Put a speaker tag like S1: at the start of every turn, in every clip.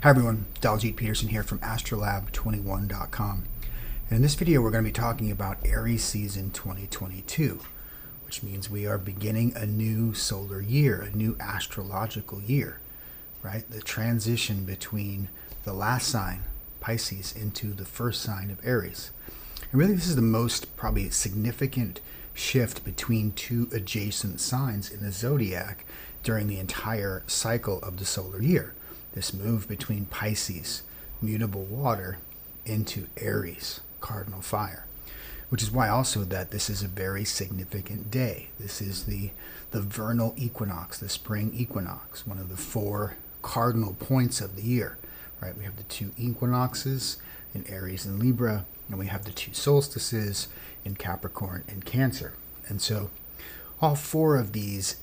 S1: Hi everyone, Daljeet Peterson here from astrolab21.com. And in this video we're going to be talking about Aries season 2022, which means we are beginning a new solar year, a new astrological year, right? The transition between the last sign, Pisces, into the first sign of Aries. And really this is the most probably significant shift between two adjacent signs in the zodiac during the entire cycle of the solar year. This move between Pisces, mutable water, into Aries, cardinal fire, which is why also that this is a very significant day. This is the vernal equinox, the spring equinox, one of the four cardinal points of the year, right? We have the two equinoxes in Aries and Libra, and we have the two solstices in Capricorn and Cancer. And so all four of these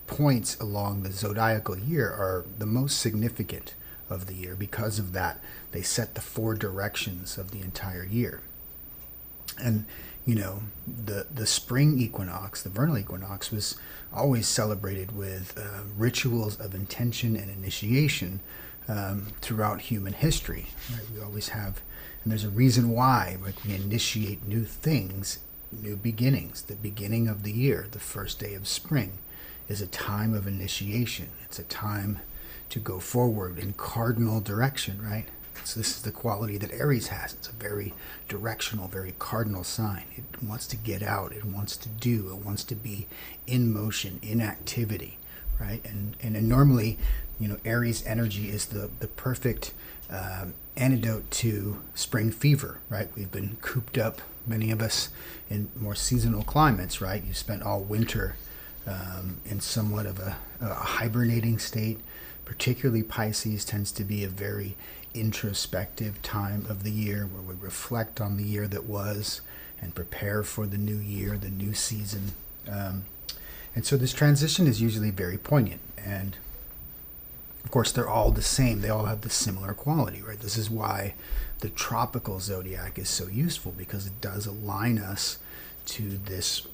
S1: points along the zodiacal year are the most significant of the year. Because of that, they set the four directions of the entire year. And you know, the spring equinox, the vernal equinox, was always celebrated with rituals of intention and initiation throughout human history, right? We always have, and there's a reason why, like, we initiate new things, new beginnings. The beginning of the year, the first day of spring, is a time of initiation. It's a time to go forward in cardinal direction, right? So this is the quality that Aries has. It's a very directional, very cardinal sign. It wants to get out. It wants to do. It wants to be in motion, in activity, right? And normally, you know, Aries energy is the perfect antidote to spring fever, right? We've been cooped up, many of us, in more seasonal climates, right? You spent all winter in somewhat of a hibernating state. Particularly Pisces tends to be a very introspective time of the year where we reflect on the year that was and prepare for the new year, the new season. And so this transition is usually very poignant. And of course, they're all the same. They all have the similar quality, right? This is why the tropical zodiac is so useful, because it does align us to this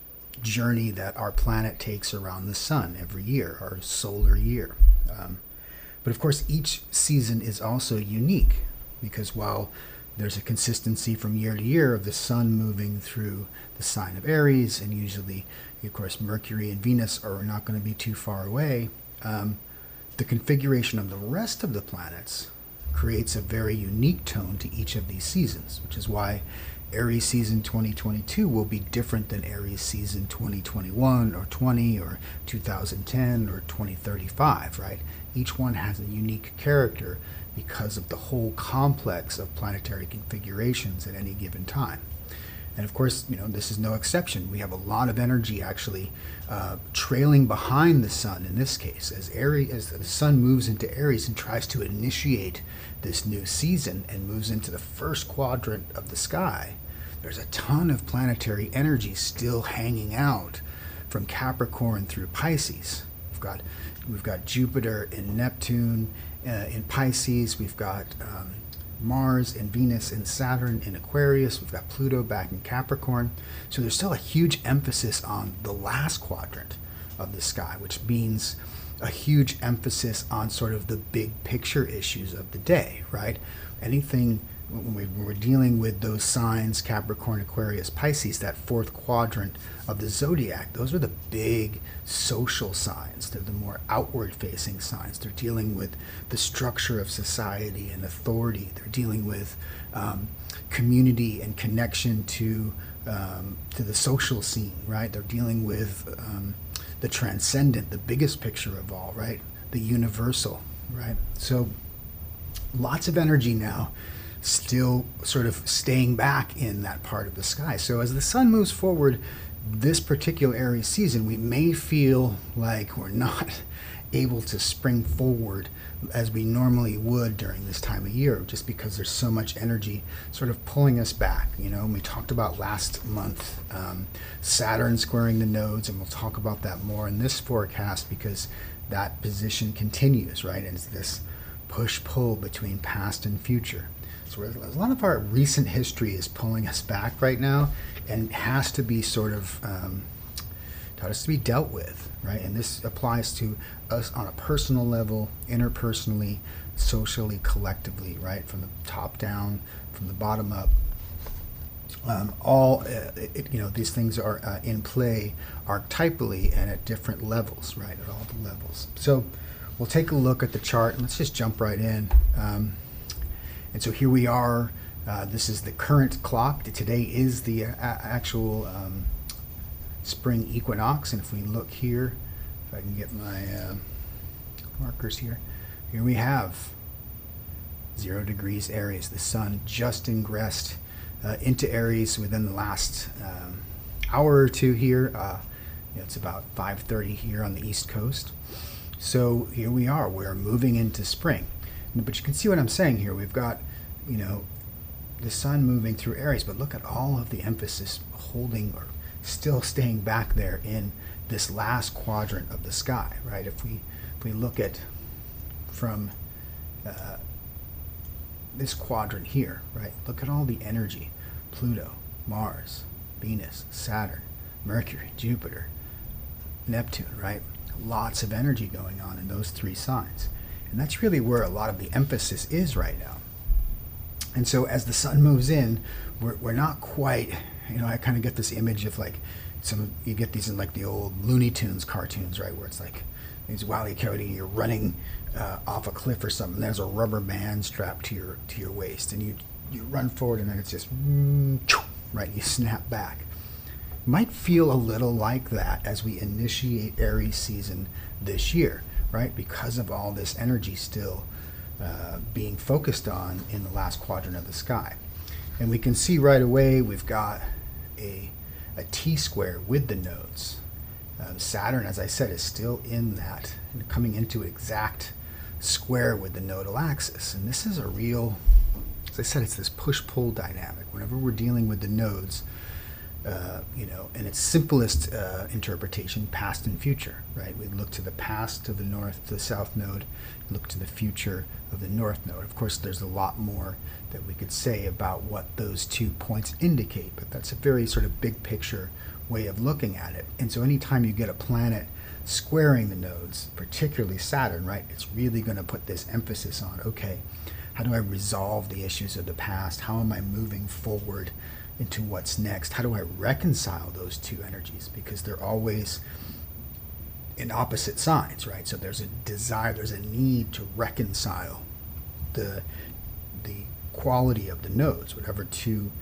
S1: journey that our planet takes around the sun every year, our solar year. But of course, each season is also unique, because while there's a consistency from year to year of the sun moving through the sign of Aries, and usually, of course, Mercury and Venus are not going to be too far away, the configuration of the rest of the planets creates a very unique tone to each of these seasons, which is why Aries season 2022 will be different than Aries season 2021 or 20 or 2010 or 2035, right? Each one has a unique character because of the whole complex of planetary configurations at any given time. And of course, you know, this is no exception. We have a lot of energy actually trailing behind the sun in this case, as the sun moves into Aries and tries to initiate this new season and moves into the first quadrant of the sky. There's a ton of planetary energy still hanging out from Capricorn through Pisces. We've got Jupiter and Neptune in Pisces. We've got Mars and Venus and Saturn in Aquarius. We've got Pluto back in Capricorn. So there's still a huge emphasis on the last quadrant of the sky, which means a huge emphasis on sort of the big picture issues of the day, right? Anything when we're dealing with those signs, Capricorn, Aquarius, Pisces, that fourth quadrant of the zodiac, those are the big social signs. They're the more outward facing signs. They're dealing with the structure of society and authority. They're dealing with community and connection to the social scene, right? They're dealing with the transcendent, the biggest picture of all, right? The universal, right? So lots of energy now, still sort of staying back in that part of the sky. So as the sun moves forward this particular Aries season, we may feel like we're not able to spring forward as we normally would during this time of year, just because there's so much energy sort of pulling us back. You know, we talked about last month Saturn squaring the nodes, and we'll talk about that more in this forecast, because that position continues, right? And it's this push-pull between past and future. So a lot of our recent history is pulling us back right now, and has to be sort of has to be dealt with, right? And this applies to us on a personal level, interpersonally, socially, collectively, right? From the top down, from the bottom up. These things are in play archetypally and at different levels, right? At all the levels. So we'll take a look at the chart and let's just jump right in. And so here we are. This is the current clock. Today is the actual spring equinox. And if we look here, if I can get my markers here, here we have 0 degrees Aries. The sun just ingressed into Aries within the last hour or two here. It's about 5:30 here on the East Coast. So here we are. We're moving into spring. But you can see what I'm saying here. We've got, the sun moving through Aries, but look at all of the emphasis holding or still staying back there in this last quadrant of the sky, right? If we look at from this quadrant here, right? Look at all the energy. Pluto, Mars, Venus, Saturn, Mercury, Jupiter, Neptune, right? Lots of energy going on in those 3 signs. And that's really where a lot of the emphasis is right now. And so as the sun moves in, we're not quite, I kind of get this image of like you get these in like the old Looney Tunes cartoons, right? Where it's like these Wile E. Coyote, you're running off a cliff or something. There's a rubber band strapped to your waist, and you run forward, and then it's just right. You snap back. Might feel a little like that as we initiate Aries season this year, right? Because of all this energy still being focused on in the last quadrant of the sky, and we can see right away we've got a T-square with the nodes. Saturn, as I said, is still in that and coming into an exact square with the nodal axis. And this is a real, as I said, it's this push-pull dynamic. Whenever we're dealing with the nodes, in its simplest interpretation, past and future, right? We look to the past of the north, to the south node, look to the future of the north node. Of course, there's a lot more that we could say about what those 2 points indicate, but that's a very sort of big picture way of looking at it. And so anytime you get a planet squaring the nodes, particularly Saturn, right, it's really going to put this emphasis on, okay, how do I resolve the issues of the past? How am I moving forward into what's next? How do I reconcile those 2 energies? Because they're always in opposite signs, right? So there's a desire, there's a need to reconcile the quality of the nodes, whatever 2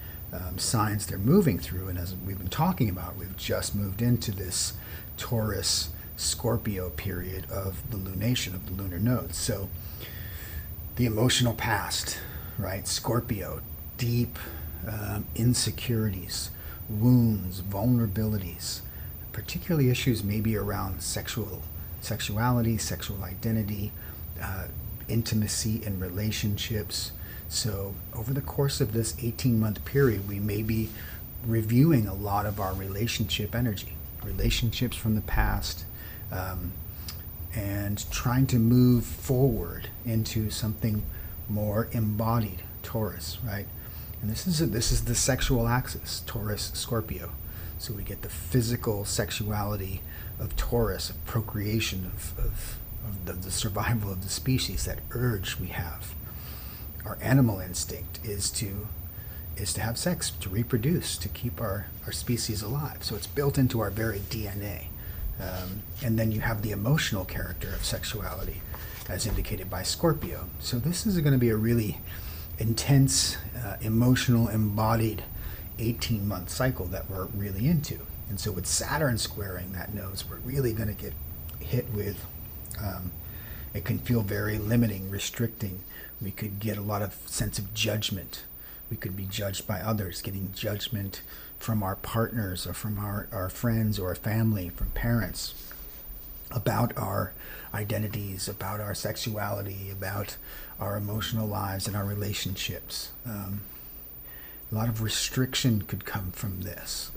S1: signs they're moving through. And as we've been talking about, we've just moved into this Taurus Scorpio period of the lunation of the lunar nodes. So the emotional past, right? Scorpio, deep insecurities, wounds, vulnerabilities, particularly issues maybe around sexuality, sexual identity, intimacy and relationships. So over the course of this 18-month period, we may be reviewing a lot of our relationship energy, relationships from the past, and trying to move forward into something more embodied, Taurus, right? And this is the sexual axis, Taurus, Scorpio. So we get the physical sexuality of Taurus, of procreation, of the survival of the species, that urge we have. Our animal instinct is to have sex, to reproduce, to keep our species alive. So it's built into our very DNA. And then you have the emotional character of sexuality, as indicated by Scorpio. So this is going to be a really intense, emotional, embodied 18-month cycle that we're really into. And so with Saturn squaring that nodes, we're really going to get hit with, it can feel very limiting, restricting. We could get a lot of sense of judgment. We could be judged by others, getting judgment from our partners or from our friends or our family, from parents, about our identities, about our sexuality, about our emotional lives and our relationships. A lot of restriction could come from this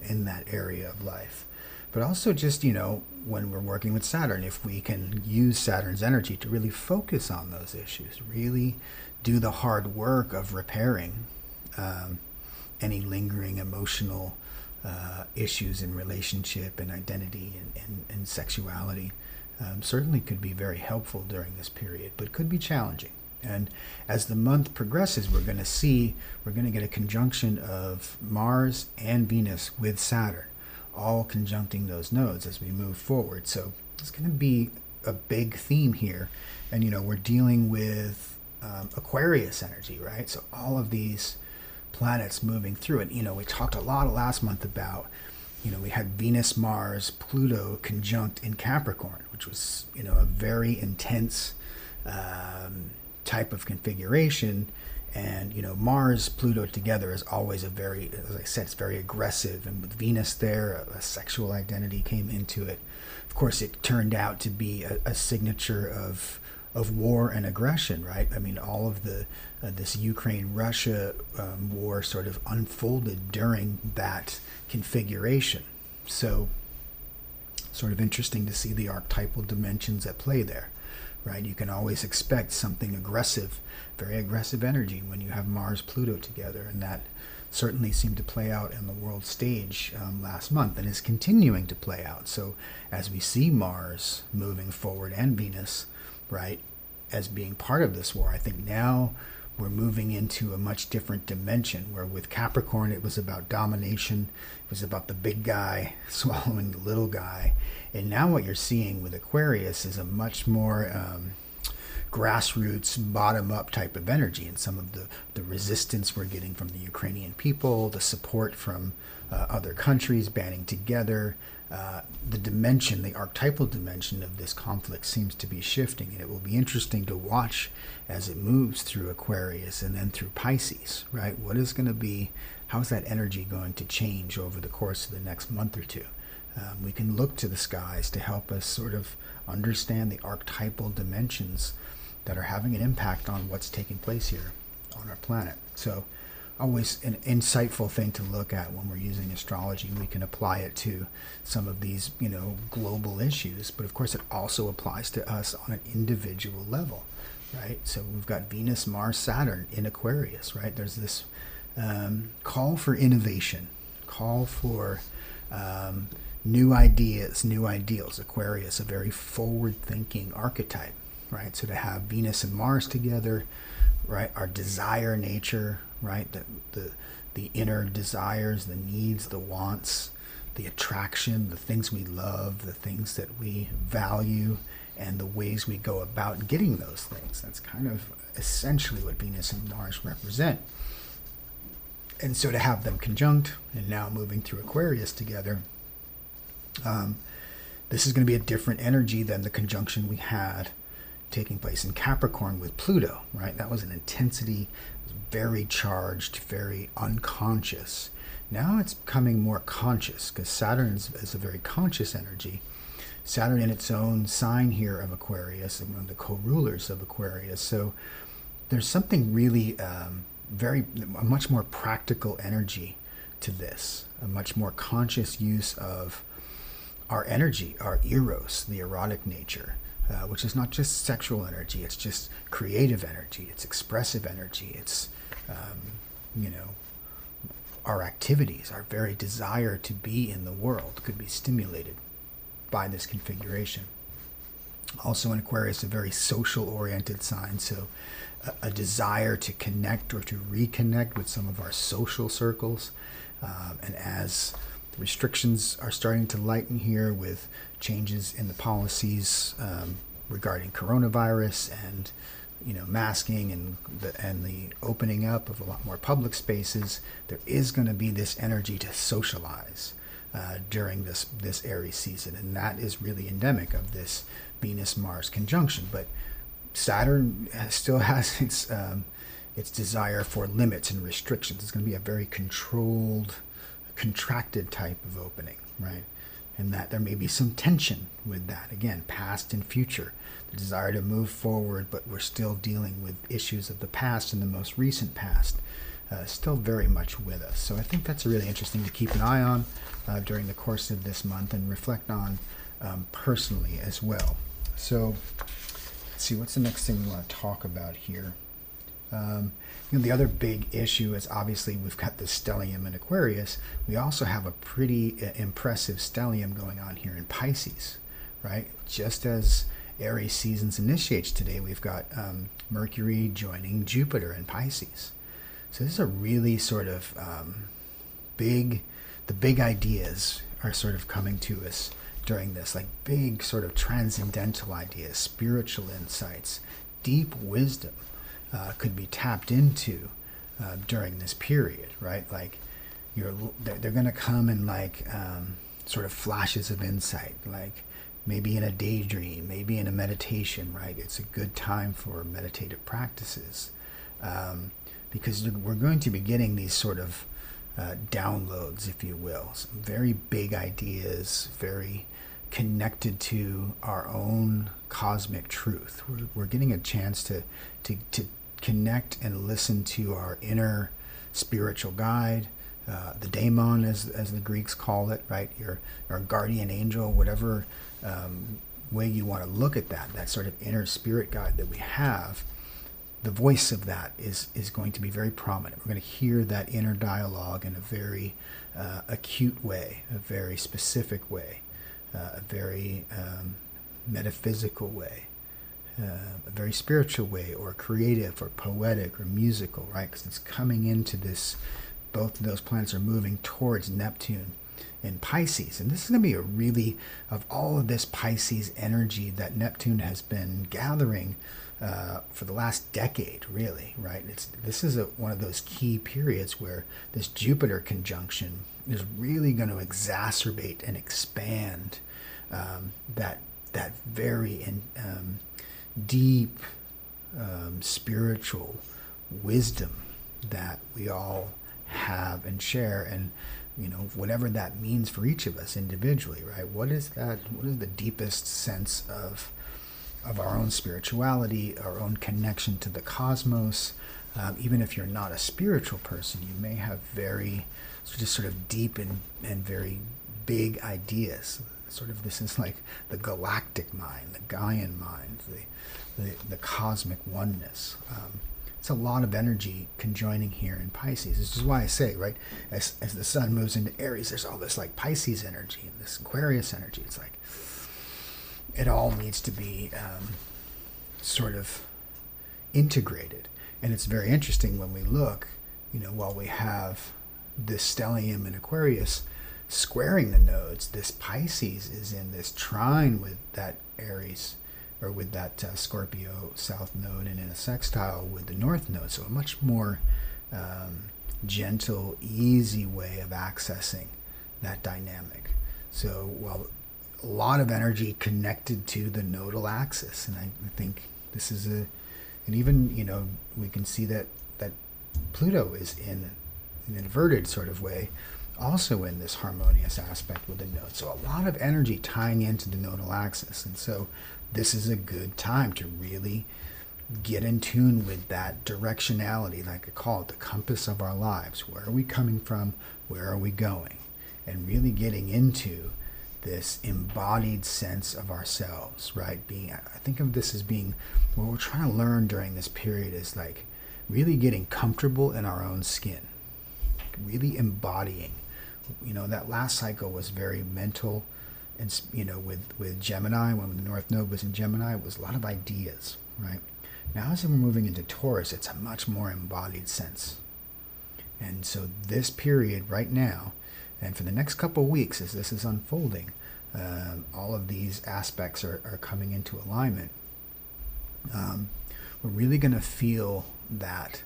S1: in that area of life. But also just, when we're working with Saturn, if we can use Saturn's energy to really focus on those issues, really do the hard work of repairing any lingering emotional issues in relationship and identity and sexuality, certainly could be very helpful during this period, but could be challenging. And as the month progresses, we're going to get a conjunction of Mars and Venus with Saturn, all conjuncting those nodes as we move forward. So it's going to be a big theme here. And, we're dealing with Aquarius energy, right? So all of these planets moving through it. We talked a lot last month about, we had Venus, Mars, Pluto conjunct in Capricorn, which was, a very intense type of configuration. And Mars Pluto together is always as I said, it's very aggressive, and with Venus there, a sexual identity came into it. Of course, it turned out to be a signature of war and aggression, right? I mean, all of this Ukraine-Russia war sort of unfolded during that configuration. So sort of interesting to see the archetypal dimensions at play there. Right, you can always expect something aggressive, very aggressive energy when you have Mars Pluto together, and that certainly seemed to play out in the world stage last month, and is continuing to play out. So as we see Mars moving forward and Venus, right, as being part of this war, I think now we're moving into a much different dimension, where with Capricorn it was about domination, it was about the big guy swallowing the little guy. And now what you're seeing with Aquarius is a much more grassroots, bottom-up type of energy. And some of the resistance we're getting from the Ukrainian people, the support from other countries banding together, the dimension, the archetypal dimension of this conflict seems to be shifting. And it will be interesting to watch as it moves through Aquarius and then through Pisces, right? What is going to be, how's that energy going to change over the course of the next month or two? We can look to the skies to help us sort of understand the archetypal dimensions that are having an impact on what's taking place here on our planet. So always an insightful thing to look at when we're using astrology. We can apply it to some of these, global issues, but of course it also applies to us on an individual level, right? So we've got Venus, Mars, Saturn in Aquarius, right? There's this call for innovation, call for new ideas, new ideals. Aquarius, a very forward-thinking archetype, right? So to have Venus and Mars together, right, our desire nature, right, the inner desires, the needs, the wants, the attraction, the things we love, the things that we value, and the ways we go about getting those things. That's kind of essentially what Venus and Mars represent. And so to have them conjunct and now moving through Aquarius together, this is going to be a different energy than the conjunction we had taking place in Capricorn with Pluto, right? That was an intensity, it was very charged, very unconscious. Now it's becoming more conscious, because Saturn is a very conscious energy. Saturn in its own sign here of Aquarius, and one of the co-rulers of Aquarius. So there's something really a much more practical energy to this, a much more conscious use of our energy, our eros, the erotic nature, which is not just sexual energy, it's just creative energy, it's expressive energy, it's, our activities, our very desire to be in the world could be stimulated by this configuration. Also in Aquarius, a very social-oriented sign, so a desire to connect or to reconnect with some of our social circles. And as the restrictions are starting to lighten here with changes in the policies regarding coronavirus and masking and the opening up of a lot more public spaces, there is going to be this energy to socialize during this Aries season, and that is really endemic of this Venus-Mars conjunction. But Saturn still has its desire for limits and restrictions. It's going to be a very controlled, contracted type of opening, right? And that there may be some tension with that. Again, past and future. The desire to move forward, but we're still dealing with issues of the past and the most recent past, still very much with us. So I think that's really interesting to keep an eye on during the course of this month and reflect on personally as well. So let's see, what's the next thing we want to talk about here? The other big issue is obviously we've got the stellium in Aquarius. We also have a pretty impressive stellium going on here in Pisces, right? Just as Aries seasons initiates today, we've got Mercury joining Jupiter in Pisces. So this is a really sort of the big ideas are sort of coming to us during this, like big sort of transcendental ideas, spiritual insights, deep wisdom could be tapped into during this period, right? Like they're going to come in like sort of flashes of insight, like maybe in a daydream, maybe in a meditation, right? It's a good time for meditative practices because we're going to be getting these sort of downloads, if you will, some very big ideas, very connected to our own cosmic truth. We're getting a chance to connect and listen to our inner spiritual guide, the daemon, as the Greeks call it, right? Your guardian angel, whatever way you want to look at that sort of inner spirit guide that we have. The voice of that is going to be very prominent. We're going to hear that inner dialogue in a very acute way, a very specific way, a very metaphysical way, a very spiritual way, or creative, or poetic, or musical, right? Because it's coming into this, both of those planets are moving towards Neptune in Pisces. And this is going to be a really, of all of this Pisces energy that Neptune has been gathering for the last decade, really, right? This is one of those key periods where this Jupiter conjunction is really going to exacerbate and expand that very deep spiritual wisdom that we all have and share, and whatever that means for each of us individually, right? What is that? What is the deepest sense of our own spirituality, our own connection to the cosmos? Even if you're not a spiritual person, you may have very just sort of deep and very big ideas. Sort of, this is like the galactic mind, the Gaian mind, the cosmic oneness. It's a lot of energy conjoining here in Pisces. This is why I say, right, as the sun moves into Aries, there's all this like Pisces energy and this Aquarius energy. It's like it all needs to be sort of integrated. And it's very interesting when we look, while we have this stellium in Aquarius squaring the nodes, this Pisces is in this trine with that Aries, or with that Scorpio south node, and in a sextile with the north node. So a much more gentle, easy way of accessing that dynamic. So while a lot of energy connected to the nodal axis, and I think this is and even, we can see that Pluto is in an inverted sort of way, also in this harmonious aspect with the node. So a lot of energy tying into the nodal axis. And so this is a good time to really get in tune with that directionality, like I call it, the compass of our lives. Where are we coming from? Where are we going? And really getting into this embodied sense of ourselves, right? I think of this as being, what we're trying to learn during this period is like really getting comfortable in our own skin, really embodying. That last cycle was very mental, and with Gemini, when the North Node was in Gemini, it was a lot of ideas, right? Now as we're moving into Taurus, it's a much more embodied sense. And so this period right now, and for the next couple of weeks as this is unfolding, all of these aspects are coming into alignment. We're really going to feel that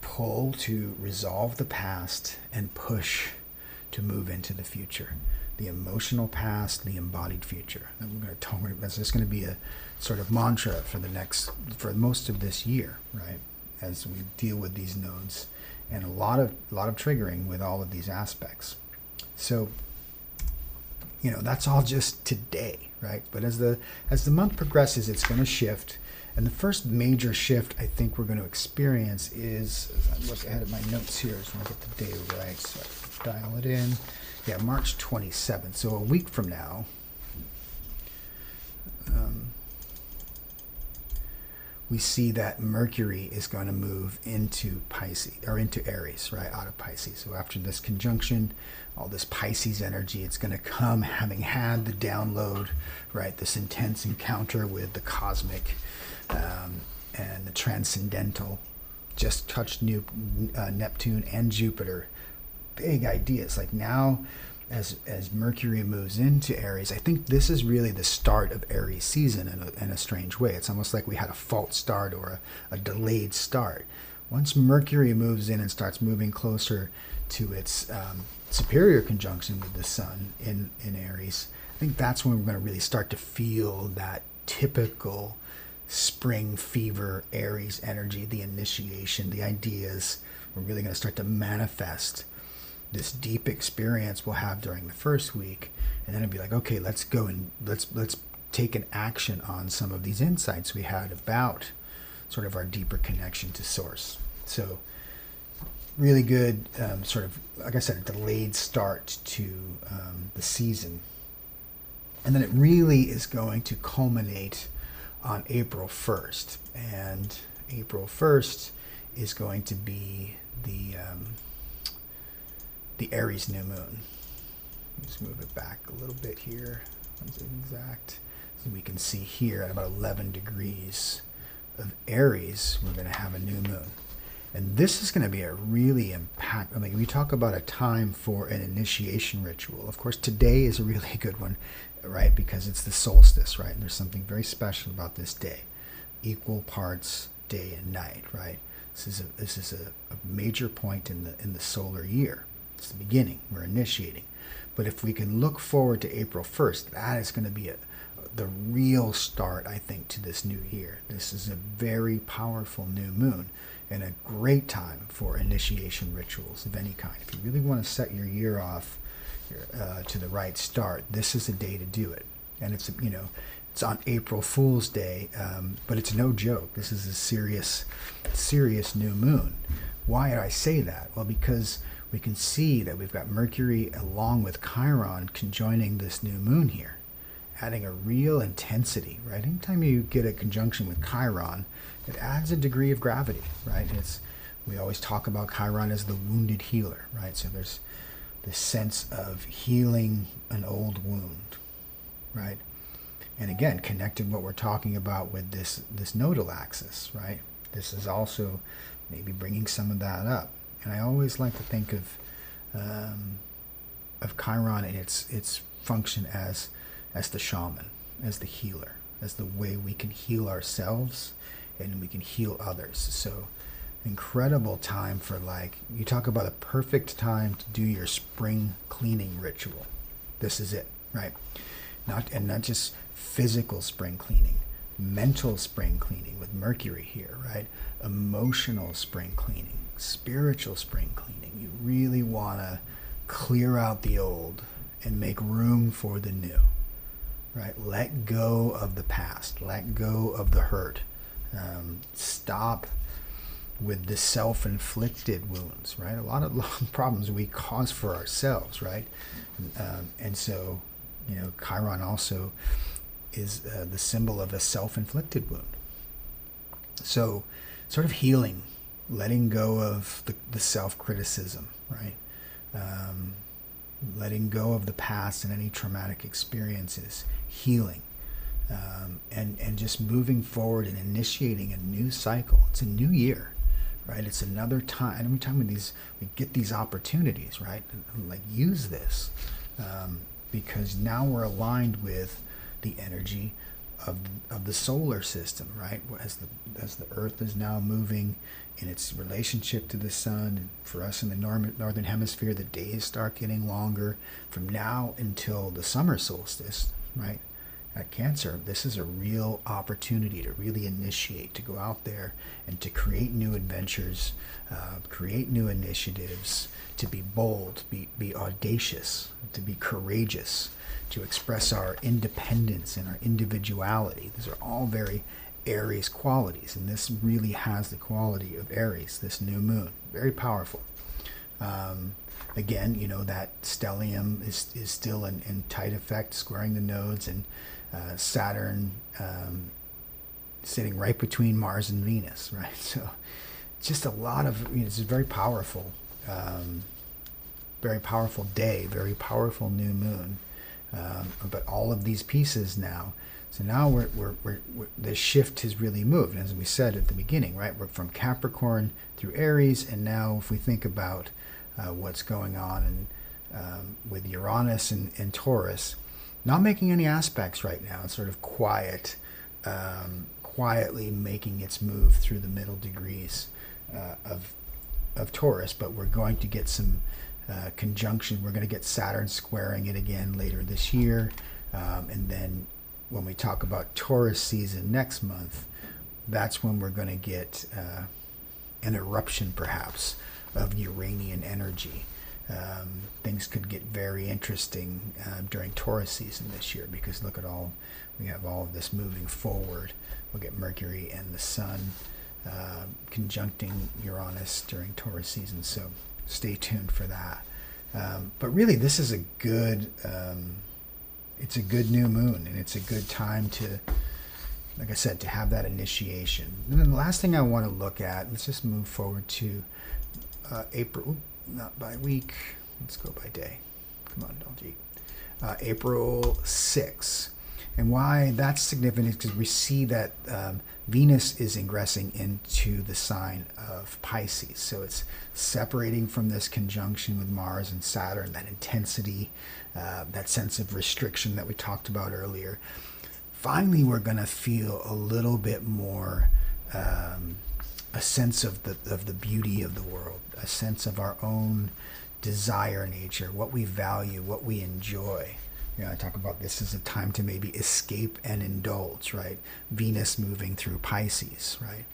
S1: pull to resolve the past and push to move into the future. The emotional past, the embodied future. And we're going to talk. That's just going to be a sort of mantra for most of this year, right? As we deal with these nodes, and a lot of triggering with all of these aspects. So, that's all just today, right? But as the month progresses, it's going to shift. And the first major shift I think we're going to experience is, as I look ahead at my notes here, so I get the day right, so I dial it in. Yeah, March 27th, so a week from now, we see that Mercury is going to move into Pisces, or into Aries, right, out of Pisces. So after this conjunction, all this Pisces energy, it's going to come having had the download, right, this intense encounter with the cosmic and the transcendental, just touched Neptune and Jupiter. Big ideas. Like now, as Mercury moves into Aries, I think this is really the start of Aries season in a strange way. It's almost like we had a false start or a delayed start. Once Mercury moves in and starts moving closer to its superior conjunction with the Sun in Aries, I think that's when we're going to really start to feel that typical spring fever Aries energy, the initiation, the ideas. We're really going to start to manifest this deep experience we'll have during the first week, and then it'll be like, okay, let's go and let's take an action on some of these insights we had about sort of our deeper connection to source. So really good, sort of, like I said, a delayed start to the season, and then it really is going to culminate on April 1st, and April 1st is going to be the Aries new moon. Just move it back a little bit here. Is it exact? So we can see here at about 11 degrees of Aries, we're going to have a new moon. And this is going to be a really I mean, we talk about a time for an initiation ritual. Of course, today is a really good one, right? Because it's the solstice, right? And there's something very special about this day. Equal parts day and night, right? This is a major point in the solar year. It's the beginning. We're initiating. But if we can look forward to April 1st, that is going to be the real start, I think, to this new year. This is a very powerful new moon and a great time for initiation rituals of any kind. If you really want to set your year off to the right start, this is a day to do it. And it's on April Fool's Day, but it's no joke. This is a serious new moon. Why did I say that? Well, because we can see that we've got Mercury along with Chiron conjoining this new moon here, adding a real intensity, right? Anytime you get a conjunction with Chiron, it adds a degree of gravity, right? We always talk about Chiron as the wounded healer, right? So there's this sense of healing an old wound, right? And again, connected what we're talking about with this nodal axis, right? This is also maybe bringing some of that up. And I always like to think of Chiron and its function as the shaman, as the healer, as the way we can heal ourselves and we can heal others. So incredible time for, like, you talk about a perfect time to do your spring cleaning ritual. This is it, right? Not just physical spring cleaning, mental spring cleaning with Mercury here, right? Emotional spring cleaning, spiritual spring cleaning. You really want to clear out the old and make room for the new, right? Let go of the past, let go of the hurt. Stop with the self-inflicted wounds, right? A lot of problems we cause for ourselves, right? And so, Chiron also is the symbol of a self-inflicted wound. So sort of healing, letting go of the self-criticism, right? Letting go of the past and any traumatic experiences, healing, and just moving forward and initiating a new cycle. It's a new year, right? It's another time. And every time we get these opportunities, right? Like, use this, because now we're aligned with the energy of the solar system, right? As the Earth is now moving in its relationship to the sun, and for us in the northern hemisphere, the days start getting longer from now until the summer solstice, right? At Cancer, this is a real opportunity to really initiate, to go out there and to create new adventures, create new initiatives, to be bold, be audacious, to be courageous, to express our independence and our individuality. These are all very Aries qualities, and this really has the quality of Aries, this new moon. Very powerful. Again, that stellium is still in tight effect, squaring the nodes, and Saturn sitting right between Mars and Venus, right? So just a lot of, it's a very powerful day, very powerful new moon. But all of these pieces now, so now we're the shift has really moved, as we said at the beginning, right? We're from Capricorn through Aries, and now if we think about what's going on with Uranus and Taurus, not making any aspects right now. It's sort of quietly making its move through the middle degrees of Taurus, but we're going to get some conjunction. We're going to get Saturn squaring it again later this year, and then when we talk about Taurus season next month, that's when we're going to get an eruption perhaps of Uranian energy. Things could get very interesting during Taurus season this year, because look at we have all of this moving forward. We'll get Mercury and the Sun conjuncting Uranus during Taurus season, so stay tuned for that. But really, this is it's a good new moon, and it's a good time to, like I said, to have that initiation. And then the last thing I want to look at, let's just move forward to April. Not by week, let's go by day. Come on, Daljeet. April 6th. And why that's significant is because we see that Venus is ingressing into the sign of Pisces. So it's separating from this conjunction with Mars and Saturn, that intensity, that sense of restriction that we talked about earlier. Finally, we're going to feel a little bit more a sense of the beauty of the world, a sense of our own desire nature, what we value, what we enjoy. I talk about this as a time to maybe escape and indulge, right? Venus moving through Pisces, right?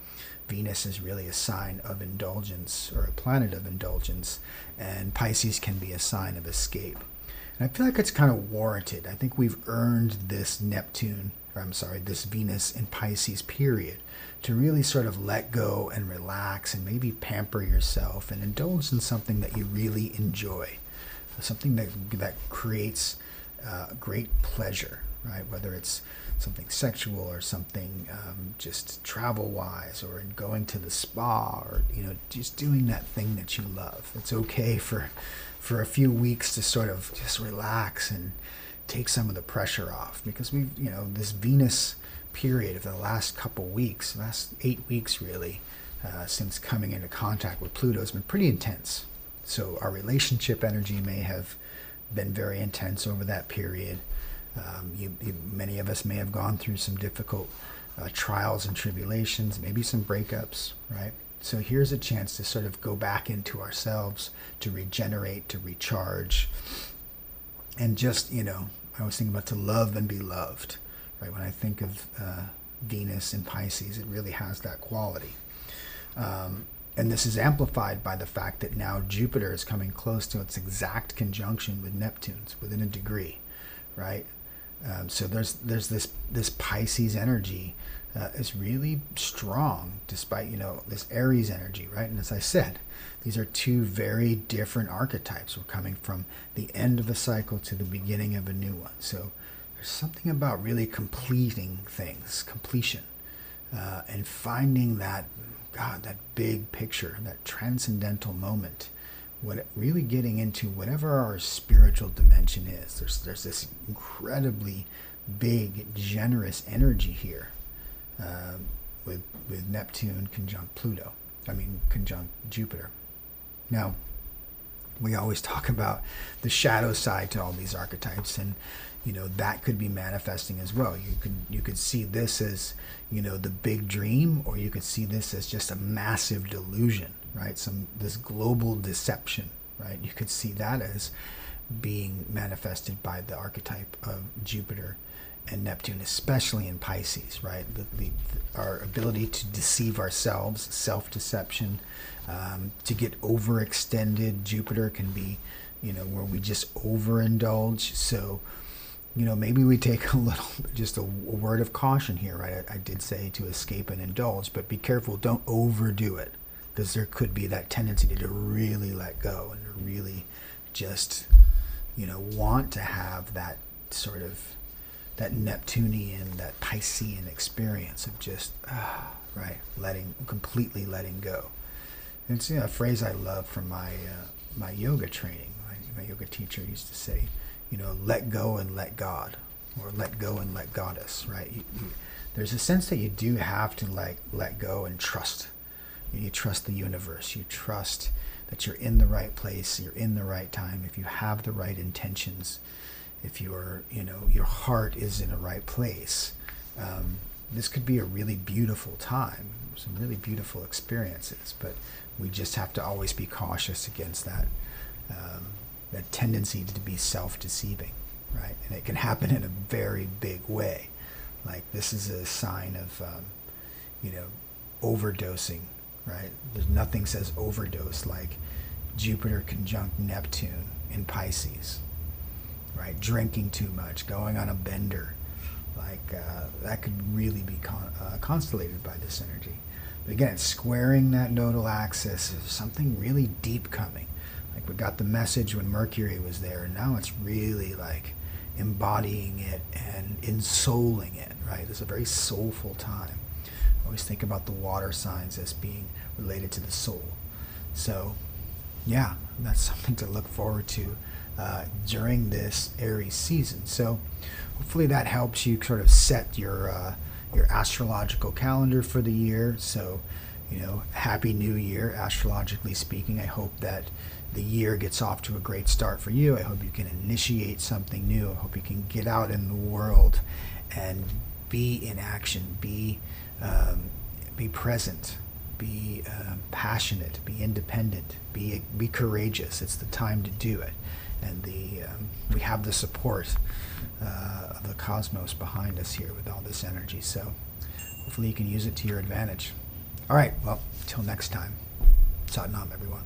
S1: Venus is really a sign of indulgence, or a planet of indulgence, and Pisces can be a sign of escape. And I feel like it's kind of warranted. I think we've earned this this Venus in Pisces period to really sort of let go and relax and maybe pamper yourself and indulge in something that you really enjoy, something that creates great pleasure, right? Whether it's something sexual or something just travel-wise, or in going to the spa, or just doing that thing that you love. It's okay for a few weeks to sort of just relax and take some of the pressure off, because this Venus period of the last couple weeks, last 8 weeks really, since coming into contact with Pluto, has been pretty intense. So our relationship energy may have been very intense over that period. Many of us may have gone through some difficult trials and tribulations, maybe some breakups, right? So here's a chance to sort of go back into ourselves, to regenerate, to recharge, and just, I was thinking about to love and be loved, right? When I think of Venus in Pisces, it really has that quality. And this is amplified by the fact that now Jupiter is coming close to its exact conjunction with Neptune, within a degree, right? So there's this Pisces energy is really strong, despite this Aries energy, right? And as I said, these are two very different archetypes. We're coming from the end of a cycle to the beginning of a new one. So there's something about really completing things, completion, and finding that big picture, that transcendental moment, really getting into whatever our spiritual dimension is. There's this incredibly big, generous energy here with Neptune conjunct Jupiter. Now, we always talk about the shadow side to all these archetypes, and that could be manifesting as well. You could see this as the big dream, or you could see this as just a massive delusion, right? This global deception, right? You could see that as being manifested by the archetype of Jupiter and Neptune, especially in Pisces, right? Our ability to deceive ourselves, self-deception, to get overextended. Jupiter can be, where we just overindulge. So, maybe we take just a word of caution here, right? I did say to escape and indulge, but be careful, don't overdo it, because there could be that tendency to really let go and to really just, want to have that sort of that Neptunian, that Piscean experience of just, right, completely letting go. And it's a phrase I love from my yoga training. My yoga teacher used to say, let go and let God, or let go and let Goddess, right? There's a sense that you do have to let go and trust. You trust the universe. You trust that you're in the right place, you're in the right time, if you have the right intentions, if your heart is in a right place. This could be a really beautiful time, some really beautiful experiences, but we just have to always be cautious against that tendency to be self-deceiving, right? And it can happen in a very big way. Like, this is a sign of, overdosing, right? There's nothing says overdose like Jupiter conjunct Neptune in Pisces, right? Drinking too much, going on a bender, that could really be constellated by this energy. But again, squaring that nodal axis is something really deep coming. Like, we got the message when Mercury was there, and now it's really like embodying it and ensouling it, right? It's a very soulful time. I always think about the water signs as being related to the soul. So, yeah, that's something to look forward to during this Aries season. So, hopefully that helps you sort of set your astrological calendar for the year. So, Happy New Year, astrologically speaking. I hope that the year gets off to a great start for you. I hope you can initiate something new. I hope you can get out in the world and be in action, be present, be passionate, be independent, be courageous. It's the time to do it. And we have the support of the cosmos behind us here with all this energy. So hopefully you can use it to your advantage. All right, well, till next time. Sat Nam, everyone.